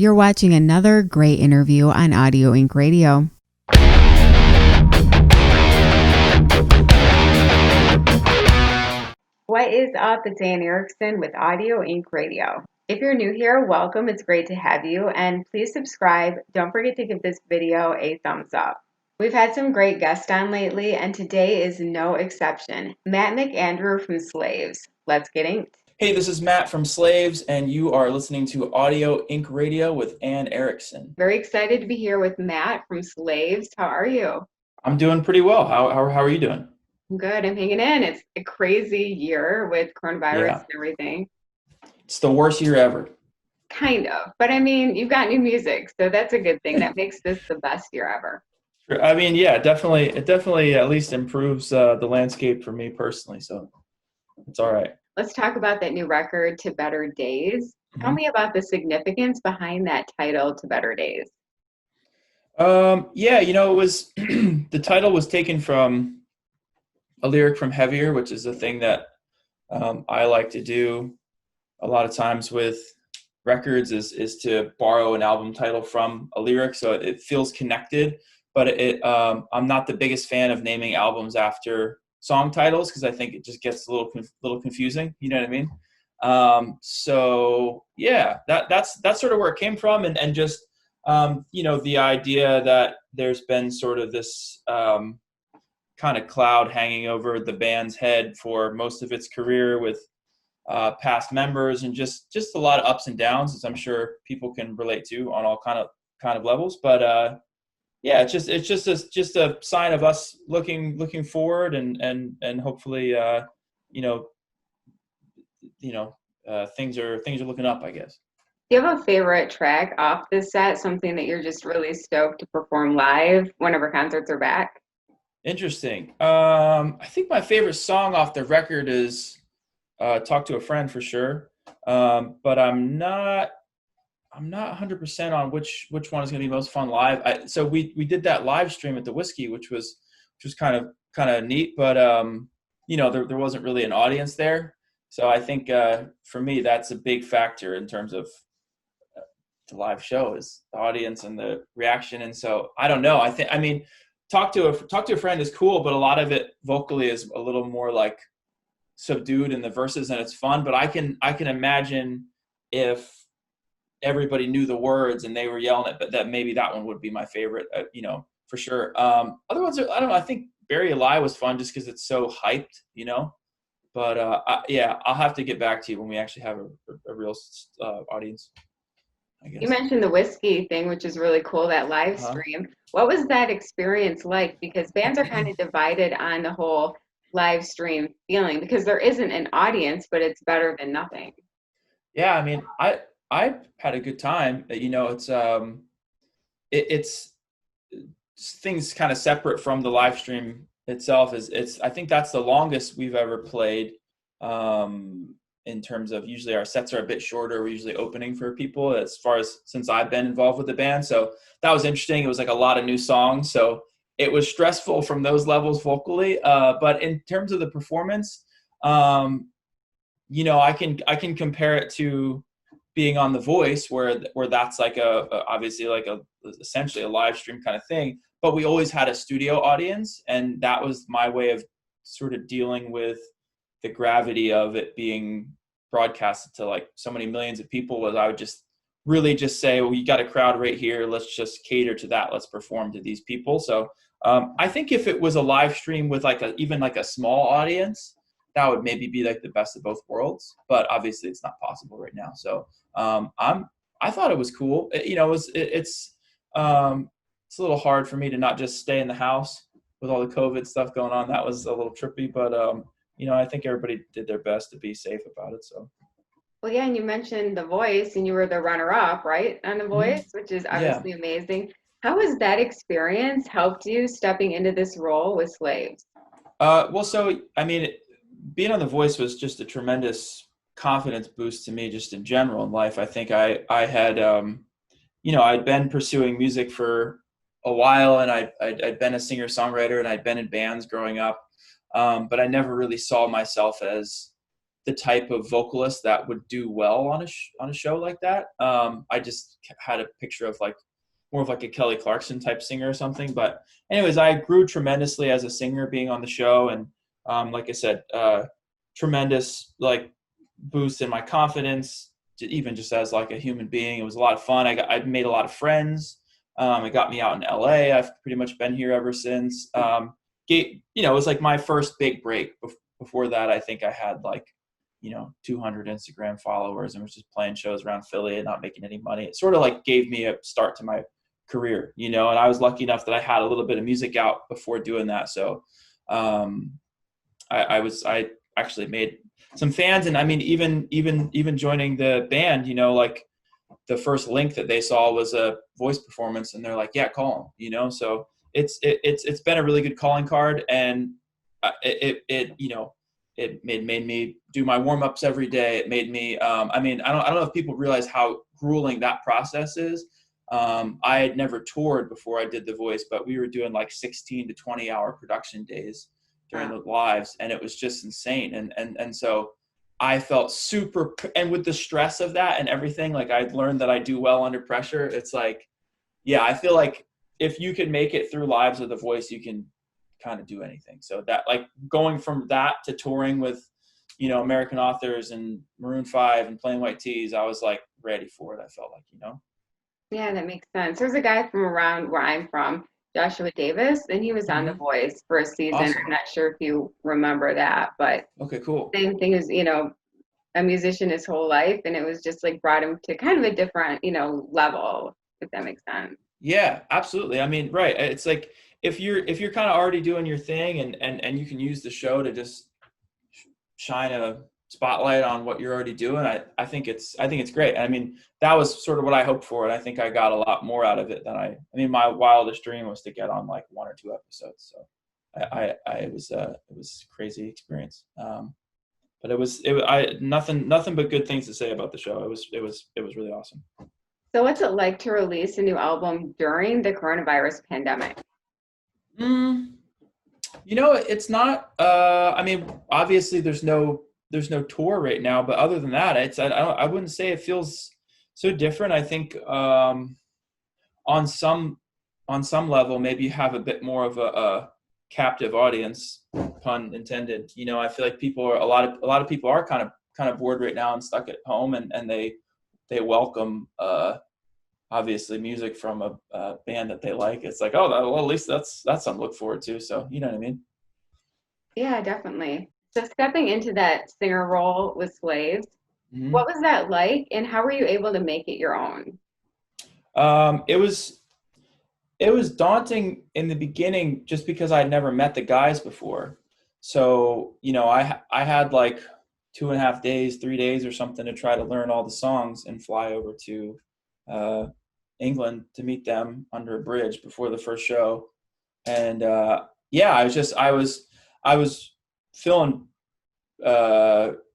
You're watching another great interview on Audio Inc. Radio. What is up? It's Ann Erickson with Audio Inc. Radio. If you're new here, welcome. It's great to have you. And please subscribe. Don't forget to give this video a thumbs up. We've had some great guests on lately, and today is no exception. Matt McAndrew from Slaves. Let's get inked. Hey, this is Matt from Slaves, and you are listening to Audio Inc. Radio with Ann Erickson. Very excited to be here with Matt from Slaves. How are you? I'm doing pretty well. How are you doing? I'm good. I'm hanging in. It's a crazy year with coronavirus and everything. It's the worst year ever. Kind of. But I mean, you've got new music, so that's a good thing. That makes this the best year ever. I mean, yeah, definitely. It definitely at least improves the landscape for me personally, so it's all right. Let's talk about that new record, To Better Days. Tell me about the significance behind that title, To Better Days. Yeah, it was the title was taken from a lyric from Heavier, which is a thing that I like to do a lot of times with records is to borrow an album title from a lyric, so it feels connected. But I'm not the biggest fan of naming albums after song titles because I think it just gets a little confusing. You know what I mean? So yeah, that's sort of where it came from, and just the idea that there's been sort of this kind of cloud hanging over the band's head for most of its career with past members and just a lot of ups and downs, as I'm sure people can relate to on all kind of levels. But yeah, it's just a sign of us looking forward and hopefully things are looking up, I guess. Do you have a favorite track off this set? Something that you're just really stoked to perform live whenever concerts are back? Interesting. I think my favorite song off the record is "Talk to a Friend" for sure. But I'm not 100% on which one is going to be most fun live. So we did that live stream at the Whiskey, which was kind of neat, but there wasn't really an audience there. So I think for me that's a big factor in terms of the live show is the audience and the reaction. And so I don't know. Talk to a Friend is cool, but a lot of it vocally is a little more like subdued in the verses, and it's fun. But I can imagine if everybody knew the words and they were yelling it, but that maybe that one would be my favorite, for sure. Other ones are, I don't know. I think Bury Alive was fun just because it's so hyped, But I'll have to get back to you when we actually have a real audience, I guess. You mentioned the Whiskey thing, which is really cool, that live stream. What was that experience like? Because bands are kind of divided on the whole live stream feeling because there isn't an audience, but it's better than nothing. Yeah, I mean, I had a good time. It's things kind of separate from the live stream itself. I think that's the longest we've ever played. In terms of usually our sets are a bit shorter. We're usually opening for people since I've been involved with the band. So that was interesting. It was like a lot of new songs. So it was stressful from those levels vocally. But in terms of the performance, I can compare it to being on The Voice where that's like obviously like essentially a live stream kind of thing, but we always had a studio audience. And that was my way of sort of dealing with the gravity of it being broadcasted to like so many millions of people. Was I would just really just say, well, you got a crowd right here. Let's just cater to that. Let's perform to these people. So I think if it was a live stream with even a small audience, that would maybe be like the best of both worlds, but obviously it's not possible right now. So I thought it was cool. It's a little hard for me to not just stay in the house with all the COVID stuff going on. That was a little trippy, but I think everybody did their best to be safe about it. So. Well, yeah, and you mentioned The Voice, and you were the runner-up, right, on The Voice, which is obviously amazing. How has that experience helped you stepping into this role with Slaves? Being on The Voice was just a tremendous confidence boost to me just in general in life. I think I had, I'd been pursuing music for a while, and I'd been a singer-songwriter, and I'd been in bands growing up, but I never really saw myself as the type of vocalist that would do well on a show like that. I just had a picture of like more of like a Kelly Clarkson type singer or something. But anyways, I grew tremendously as a singer being on the show, and like I said, tremendous like boost in my confidence, even just as like a human being. It was a lot of fun. I made a lot of friends. It got me out in LA. I've pretty much been here ever since. It was like my first big break. Before that, I think I had like, 200 Instagram followers and was just playing shows around Philly and not making any money. It sort of like gave me a start to my career, and I was lucky enough that I had a little bit of music out before doing that. So I actually made some fans, and I mean, even joining the band, like the first link that they saw was a voice performance, and they're like, yeah, call him, so it's been a really good calling card, and it made me do my warm-ups every day. It made me, I don't know if people realize how grueling that process is. I had never toured before I did The Voice, but we were doing like 16 to 20 hour production days during the lives, and it was just insane. And so I felt super, and with the stress of that and everything, like I'd learned that I do well under pressure. It's like, yeah, I feel like if you can make it through lives with The Voice, you can kind of do anything. So that, like, going from that to touring with, American Authors and Maroon 5 and Plain White Tees, I was like ready for it. I felt like, Yeah, that makes sense. There's a guy from around where I'm from, Joshua Davis, and he was on The Voice for a season. Awesome. I'm not sure if you remember that, but okay, cool. Same thing as, a musician his whole life, and it was just like brought him to kind of a different, level, if that makes sense. Yeah, absolutely. I mean, right. It's like if you're kind of already doing your thing, and you can use the show to just shine a spotlight on what you're already doing, I think it's great. I mean, that was sort of what I hoped for, and I think I got a lot more out of it than I mean, my wildest dream was to get on like 1 or 2 episodes. So it was a crazy experience. But nothing but good things to say about the show. It was really awesome. So what's it like to release a new album during the coronavirus pandemic? It's not, I mean, obviously there's no tour right now, but other than that, I wouldn't say it feels so different. I think on some level, maybe you have a bit more of a captive audience, pun intended. I feel like a lot of people are kind of bored right now and stuck at home, and they welcome obviously music from a band that they like. It's like, oh, well, at least that's something to look forward to. So you know what I mean? Yeah, definitely. So stepping into that singer role with Slaves, what was that like, and how were you able to make it your own? It was daunting in the beginning just because I had never met the guys before. So, I had like 2.5 days, 3 days or something to try to learn all the songs and fly over to England to meet them under a bridge before the first show. And yeah, I was feeling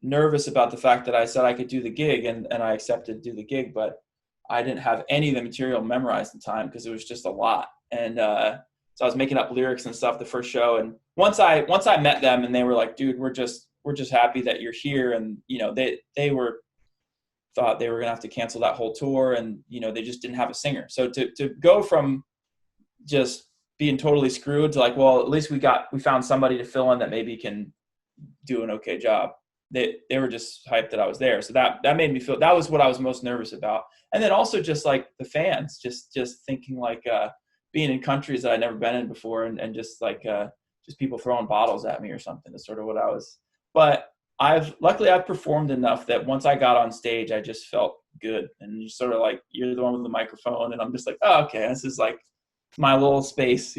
nervous about the fact that I said I could do the gig, and I accepted to do the gig, but I didn't have any of the material memorized in time because it was just a lot. And so I was making up lyrics and stuff the first show. And once I met them and they were like, dude, we're just happy that you're here. And, they thought they were going to have to cancel that whole tour, and, they just didn't have a singer. So to go from just being totally screwed to like, well, at least we found somebody to fill in that maybe can do an okay job. They were just hyped that I was there. So that made me feel, that was what I was most nervous about. And then also just like the fans, just thinking like being in countries that I'd never been in before, and just like just people throwing bottles at me or something is sort of what I was. But luckily I've performed enough that once I got on stage, I just felt good. And you sort of like, you're the one with the microphone, and I'm just like, oh, okay, this is like my little space,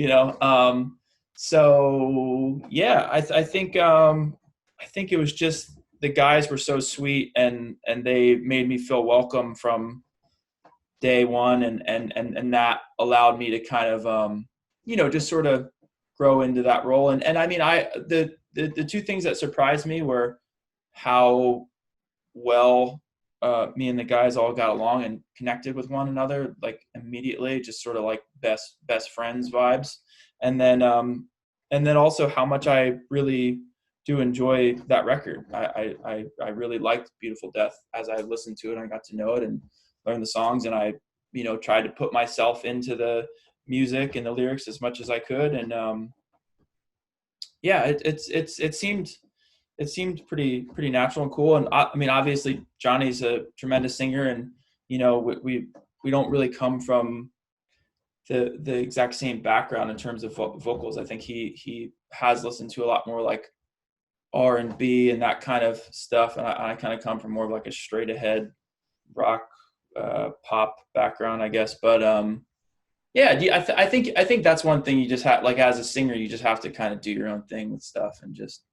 So yeah, I think it was just, the guys were so sweet, and they made me feel welcome from day one, and that allowed me to kind of just sort of grow into that role. And I mean, the two things that surprised me were how well me and the guys all got along and connected with one another, like immediately, just sort of like best friends vibes. And then also how much I really do enjoy that record. I really liked Beautiful Death as I listened to it. I got to know it and learn the songs, and I, tried to put myself into the music and the lyrics as much as I could. And yeah, it seemed pretty natural and cool. And I mean, obviously Johnny's a tremendous singer, and we don't really come from the exact same background in terms of vocals. I think he has listened to a lot more like R&B and that kind of stuff, and I kind of come from more of like a straight ahead rock pop background, I guess. But yeah, I think that's one thing you just have, like, as a singer, you just have to kind of do your own thing with stuff, and just,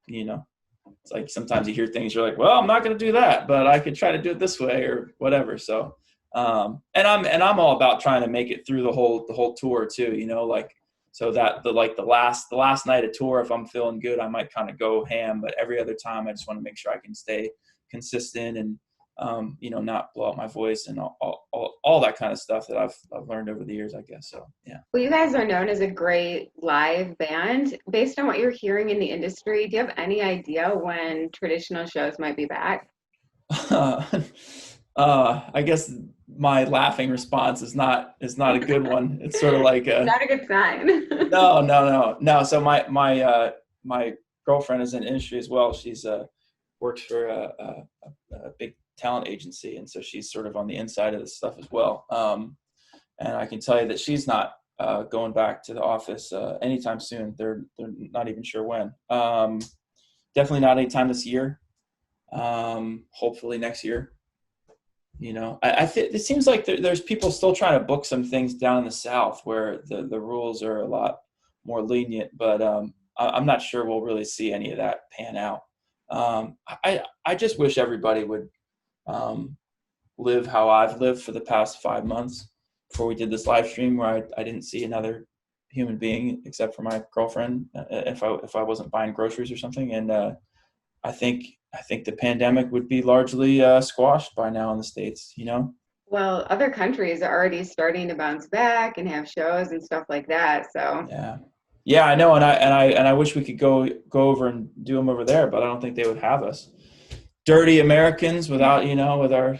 it's like sometimes you hear things, you're like, well, I'm not going to do that, but I could try to do it this way or whatever. So and I'm all about trying to make it through the whole tour too, like, so that the last night of tour, if I'm feeling good, I might kind of go ham, but every other time I just want to make sure I can stay consistent and not blow out my voice and all that kind of stuff that I've learned over the years, I guess. So yeah. Well, you guys are known as a great live band. Based on what you're hearing in the industry, do you have any idea when traditional shows might be back? I guess my laughing response is not a good one. It's sort of like Not a good sign. no. So my girlfriend is in industry as well. She's works for a big talent agency, and so she's sort of on the inside of this stuff as well. And I can tell you that she's not going back to the office anytime soon. They're not even sure when. Definitely not anytime this year. Hopefully next year. I think it seems like there's people still trying to book some things down in the South where the rules are a lot more lenient, but I'm not sure we'll really see any of that pan out. I just wish everybody would live how I've lived for the past 5 months before we did this live stream, where I didn't see another human being except for my girlfriend if I wasn't buying groceries or something. And I think the pandemic would be largely squashed by now in the States, Well, other countries are already starting to bounce back and have shows and stuff like that. So yeah, I know, and I wish we could go over and do them over there, but I don't think they would have us. Dirty Americans without, with our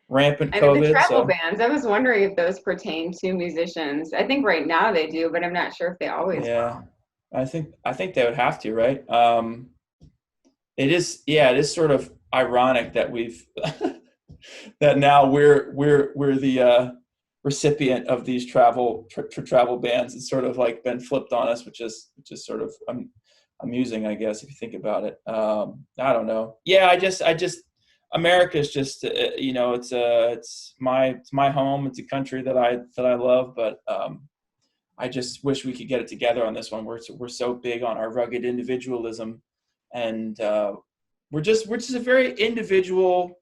rampant I know the COVID. travel So bans. I was wondering if those pertain to musicians. I think right now they do, but I'm not sure if they always yeah, will. I think they would have to, right? It is sort of ironic that we've that now we're the recipient of these travel bans. It's sort of like been flipped on us, which is sort of amusing, I guess, if you think about it. I don't know. Yeah, I just America's just it's my home. It's a country that I love, but I just wish we could get it together on this one. We're so big on our rugged individualism, and we're just a very individual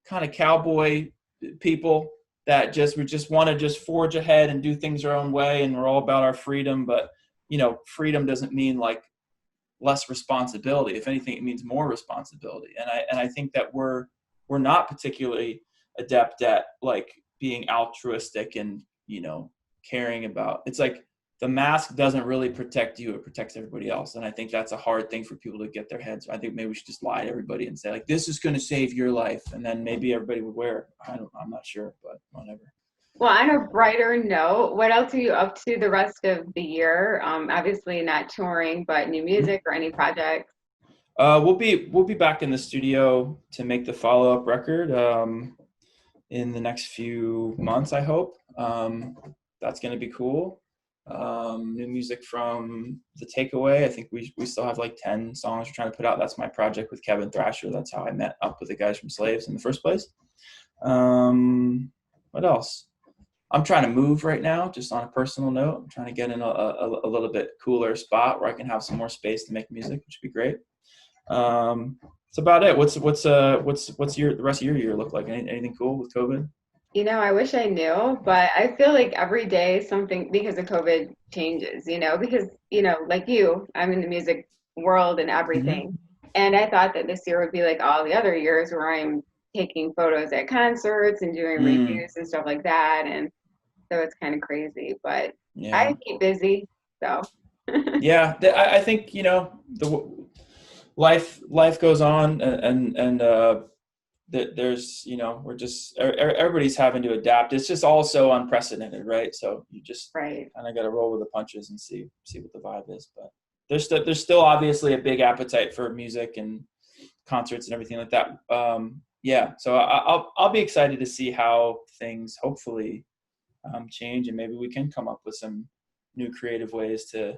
kind of cowboy people that we just want to just forge ahead and do things our own way, and we're all about our freedom. But freedom doesn't mean like less responsibility. If anything, it means more responsibility. And I think that we're not particularly adept at like being altruistic and caring about. It's like the mask doesn't really protect you; it protects everybody else. And I think that's a hard thing for people to get their heads. I think maybe we should just lie to everybody and say like, "This is going to save your life," and then maybe everybody would wear it. I'm not sure, but whatever. Well, on a brighter note, what else are you up to the rest of the year? Obviously not touring, but new music or any projects? We'll be back in the studio to make the follow-up record in the next few months, I hope. That's going to be cool. New music from The Takeaway. I think we still have like 10 songs we're trying to put out. That's my project with Kevin Thrasher. That's how I met up with the guys from Slaves in the first place. What else? I'm trying to move right now, just on a personal note. I'm trying to get in a little bit cooler spot where I can have some more space to make music, which would be great. That's about it. What's the rest of your year look like? Anything cool with COVID? I wish I knew, but I feel like every day something because of COVID changes, because, like you, I'm in the music world and everything. Mm-hmm. And I thought that this year would be like all the other years where I'm taking photos at concerts and doing reviews and stuff like that. And so it's kind of crazy, but Yeah. I keep busy. So Yeah. I think, life goes on, and there's, we're just everybody's having to adapt. It's just all so unprecedented, right? So you just Right. kind of got to roll with the punches and see what the vibe is. But there's still obviously a big appetite for music and concerts and everything like that. Yeah, so I'll be excited to see how things hopefully change, and maybe we can come up with some new creative ways to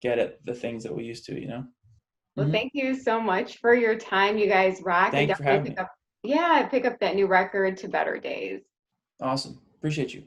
get at the things that we used to, Well, Mm-hmm. thank you so much for your time. You guys rock, and Thank you for definitely having me. pick up that new record, To Better Days. Awesome. Appreciate you.